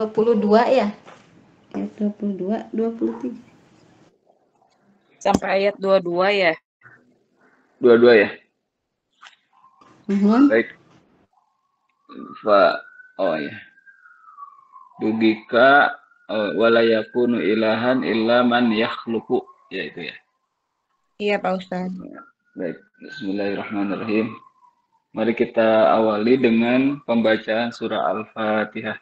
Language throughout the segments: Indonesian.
22 ya? Ayat 22, 23. Sampai ayat 22 ya? 22 ya? Baik. Oh ya. Dugika walayakunu ilahan illa man yakhluqu, ya itu ya. Iya Pak Ustadz. Baik, bismillahirrahmanirrahim. Mari kita awali dengan pembacaan surah Al-Fatihah.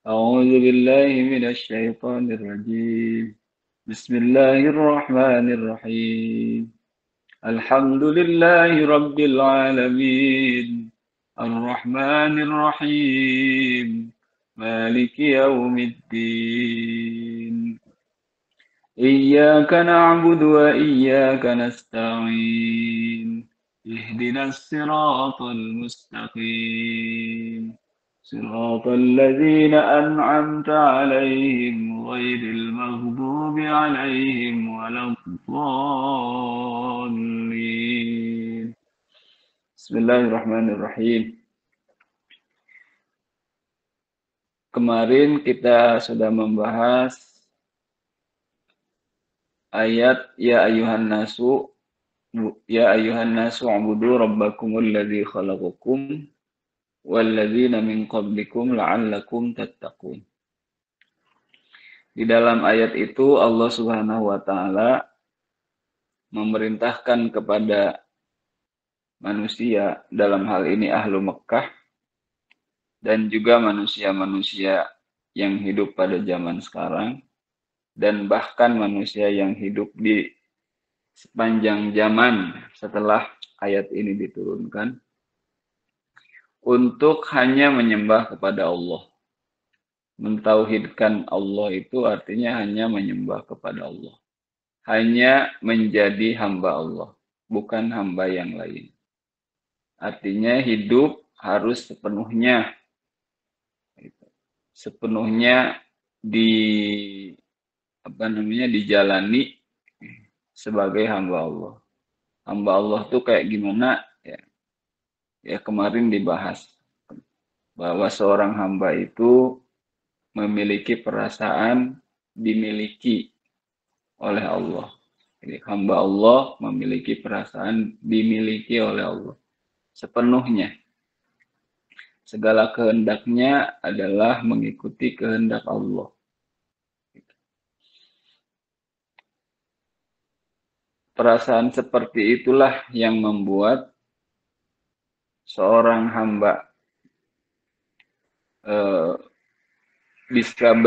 A'udzu billahi minasy syaithanir rajim. Bismillahirrahmanirrahim. Alhamdulillahi rabbil alamin. Ar-Rahmanir Rahim. Maliki yaumiddin. Iyyaka na'budu wa iyyaka nasta'in. Ihdinas siratal mustaqim. Siratal ladzina an'amta 'alaihim ghairil maghdubi 'alaihim waladdallin. Bismillahirrahmanirrahim. Kemarin kita sudah membahas ayat ya ayuhan nasu ubudu rabbakumul ladzi khalaqakum walladzina min qablikum la'allakum tattaqun. Di dalam ayat itu Allah Subhanahu wa taala memerintahkan kepada manusia, dalam hal ini ahlu Mekkah dan juga manusia-manusia yang hidup pada zaman sekarang dan bahkan manusia yang hidup di sepanjang zaman setelah ayat ini diturunkan untuk hanya menyembah kepada Allah. Mentauhidkan Allah itu artinya hanya menyembah kepada Allah. Hanya menjadi hamba Allah, bukan hamba yang lain. Artinya hidup harus sepenuhnya dijalani sebagai hamba Allah. Hamba Allah tuh kayak gimana ya? Ya kemarin dibahas bahwa seorang hamba itu memiliki perasaan dimiliki oleh Allah. Jadi hamba Allah memiliki perasaan dimiliki oleh Allah sepenuhnya. Segala kehendaknya adalah mengikuti kehendak Allah. Perasaan seperti itulah yang membuat seorang hamba bisa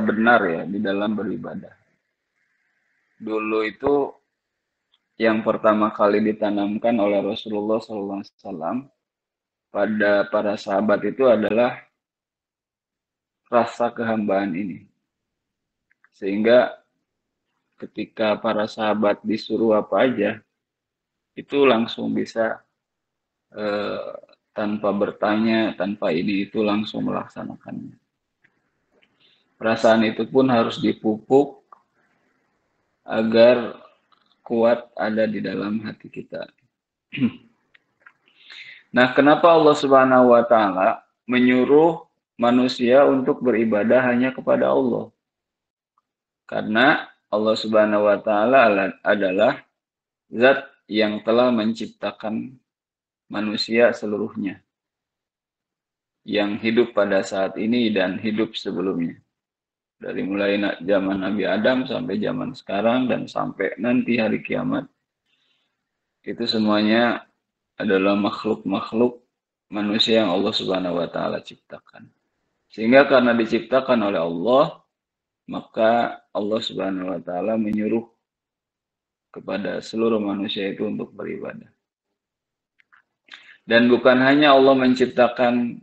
benar ya di dalam beribadah. Dulu itu yang pertama kali ditanamkan oleh Rasulullah SAW pada para sahabat itu adalah rasa kehambaan ini. Sehingga ketika para sahabat disuruh apa aja, itu langsung bisa tanpa bertanya, tanpa ini itu langsung melaksanakannya. Perasaan itu pun harus dipupuk agar kuat ada di dalam hati kita. Nah, kenapa Allah Subhanahu wa taala menyuruh manusia untuk beribadah hanya kepada Allah? Karena Allah Subhanahu wa taala adalah zat yang telah menciptakan manusia seluruhnya. Yang hidup pada saat ini dan hidup sebelumnya. Dari mulai zaman Nabi Adam sampai zaman sekarang dan sampai nanti hari kiamat. Itu semuanya adalah makhluk-makhluk manusia yang Allah Subhanahu wa taala ciptakan. Sehingga karena diciptakan oleh Allah, maka Allah Subhanahu wa taala menyuruh kepada seluruh manusia itu untuk beribadah. Dan bukan hanya Allah menciptakan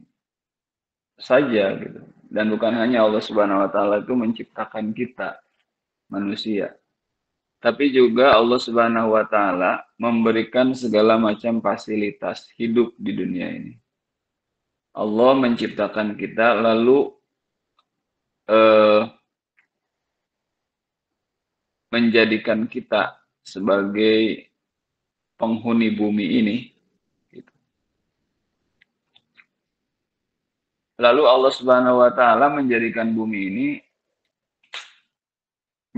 saja gitu. Dan bukan hanya Allah Subhanahu wa taala itu menciptakan kita manusia. Tapi juga Allah Subhanahu wa taala memberikan segala macam fasilitas hidup di dunia ini. Allah menciptakan kita lalu menjadikan kita sebagai penghuni bumi ini. Lalu Allah Subhanahu wa taala menjadikan bumi ini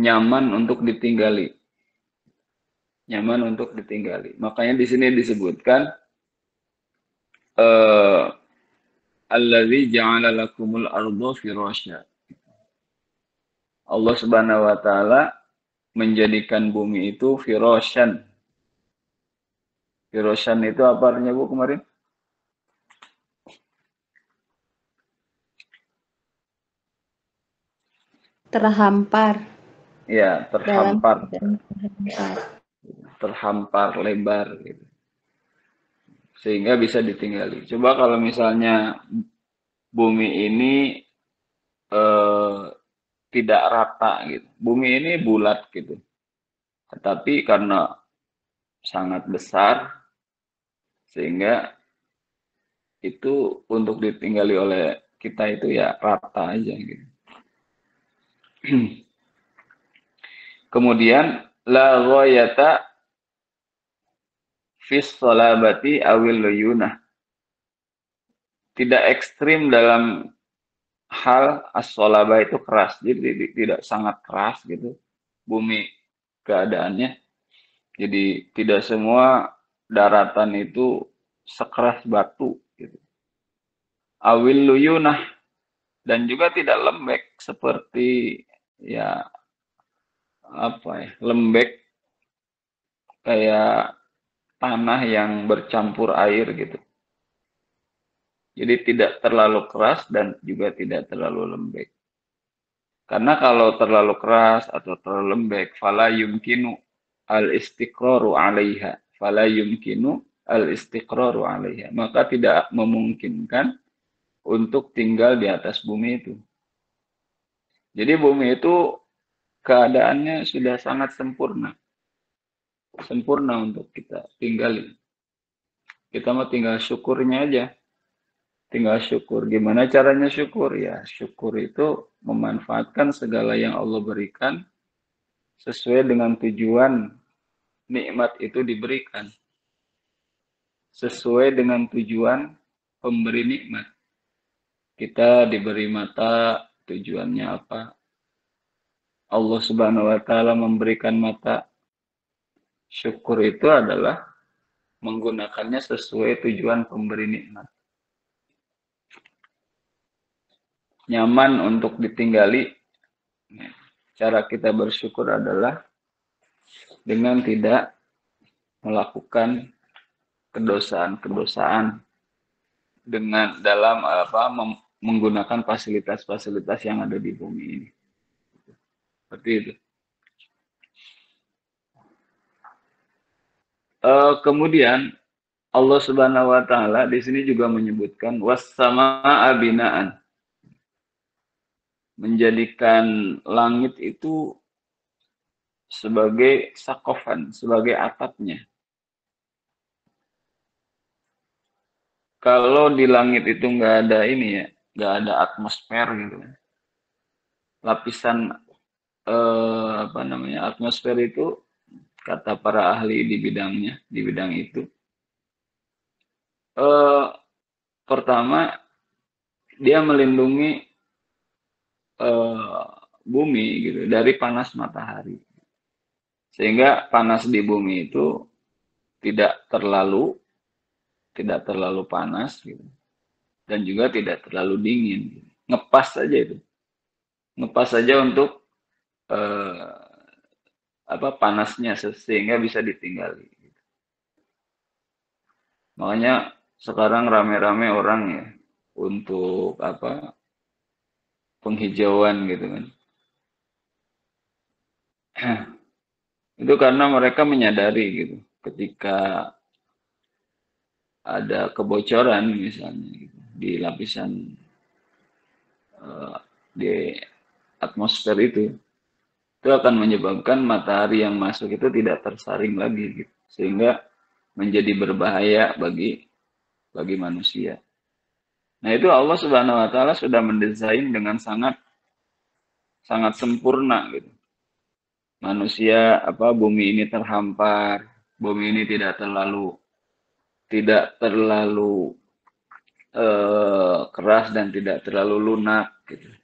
nyaman untuk ditinggali. Nyaman untuk ditinggali. Makanya di sini disebutkan allazi ja'ala lakumul arda firasya. Allah Subhanahu wa taala menjadikan bumi itu firasyan. Firasyan itu apa artinya Bu kemarin? Terhampar. Ya, Dalam terhampar. terhampar. Terhampar lebar gitu. Sehingga bisa ditinggali. Coba kalau misalnya bumi ini tidak rata gitu. Bumi ini bulat gitu. Tetapi karena sangat besar sehingga itu untuk ditinggali oleh kita itu ya rata aja gitu. Kemudian la ghayata fis salabati awil luyunah. Tidak ekstrim dalam hal as-salabah itu keras. Jadi tidak sangat keras gitu bumi keadaannya. Jadi tidak semua daratan itu sekeras batu gitu. Awil luyunah dan juga tidak lembek seperti ya apa ya, lembek kayak tanah yang bercampur air gitu. Jadi tidak terlalu keras dan juga tidak terlalu lembek. Karena kalau terlalu keras atau terlalu lembek, fala yumkinu al-istiqraru 'alaiha. Fala yumkinu al-istiqraru 'alaiha. Maka tidak memungkinkan untuk tinggal di atas bumi itu. Jadi bumi itu keadaannya sudah sangat sempurna. Sempurna untuk kita tinggali. Kita mau tinggal syukurnya aja. Tinggal syukur. Gimana caranya syukur? Ya, syukur itu memanfaatkan segala yang Allah berikan sesuai dengan tujuan nikmat itu diberikan. Sesuai dengan tujuan pemberi nikmat. Kita diberi mata, tujuannya apa? Allah Subhanahu wa taala memberikan mata. Syukur itu adalah menggunakannya sesuai tujuan pemberi nikmat. Nyaman untuk ditinggali. Cara kita bersyukur adalah dengan tidak melakukan kedosaan-kedosaan dengan dalam menggunakan fasilitas-fasilitas yang ada di bumi ini. Seperti itu. Kemudian Allah Subhanahu wa taala di sini juga menyebutkan was-samaa'a binaan. Menjadikan langit itu sebagai sakofan, sebagai atapnya. Kalau di langit itu nggak ada ini ya, nggak ada atmosfer gitu. Lapisan atmosfer itu kata para ahli di bidangnya, di bidang itu. Pertama, dia melindungi bumi gitu dari panas matahari. Sehingga panas di bumi itu tidak terlalu panas gitu. Dan juga tidak terlalu dingin. Gitu. Ngepas saja itu. Ngepas saja untuk panasnya sehingga bisa ditinggali. Gitu. Makanya sekarang rame-rame orang ya untuk penghijauan gitu kan. Itu karena mereka menyadari gitu ketika ada kebocoran misalnya gitu, di lapisan di atmosfer itu akan menyebabkan matahari yang masuk itu tidak tersaring lagi gitu, sehingga menjadi berbahaya bagi manusia. Nah, itu Allah Subhanahu wa taala sudah mendesain dengan sangat sempurna gitu. Manusia bumi ini terhampar, bumi ini tidak terlalu keras dan tidak terlalu lunak gitu.